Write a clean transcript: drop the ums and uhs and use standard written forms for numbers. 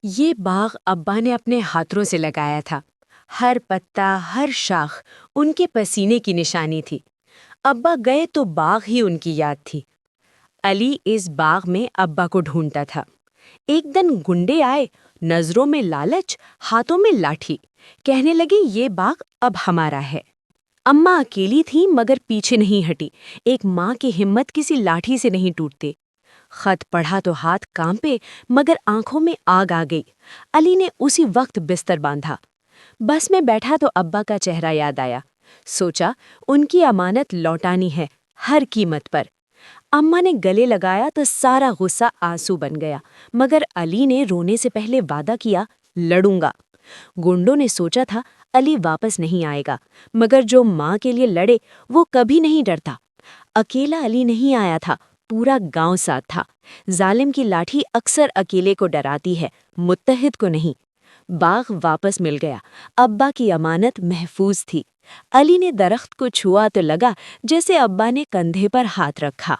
یہ باغ ابا نے اپنے ہاتھوں سے لگایا تھا۔ ہر پتا، ہر شاخ ان کے پسینے کی نشانی تھی۔ ابا گئے تو باغ ہی ان کی یاد تھی۔ علی اس باغ میں ابا کو ڈھونڈتا تھا۔ ایک دن گنڈے آئے، نظروں میں لالچ، ہاتھوں میں لاٹھی، کہنے لگے یہ باغ اب ہمارا ہے۔ اماں اکیلی تھی مگر پیچھے نہیں ہٹی۔ ایک ماں کی ہمت کسی لاٹھی سے نہیں ٹوٹتے۔ خط پڑھا تو ہاتھ کانپے مگر آنکھوں میں آگ آ گئی۔ علی نے اسی وقت بستر باندھا۔ بس میں بیٹھا تو ابا کا چہرہ یاد آیا۔ سوچا ان کی امانت لوٹانی ہے، ہر قیمت پر۔ اماں نے گلے لگایا تو سارا غصہ آنسو بن گیا، مگر علی نے رونے سے پہلے وعدہ کیا، لڑوں گا۔ گنڈوں نے سوچا تھا علی واپس نہیں آئے گا، مگر جو ماں کے لیے لڑے وہ کبھی نہیں ڈرتا۔ اکیلا علی نہیں آیا تھا، پورا گاؤں ساتھ تھا۔ ظالم کی لاٹھی اکثر اکیلے کو ڈراتی ہے، متحد کو نہیں۔ باغ واپس مل گیا، ابا کی امانت محفوظ تھی۔ علی نے درخت کو چھوا تو لگا جیسے ابا نے کندھے پر ہاتھ رکھا۔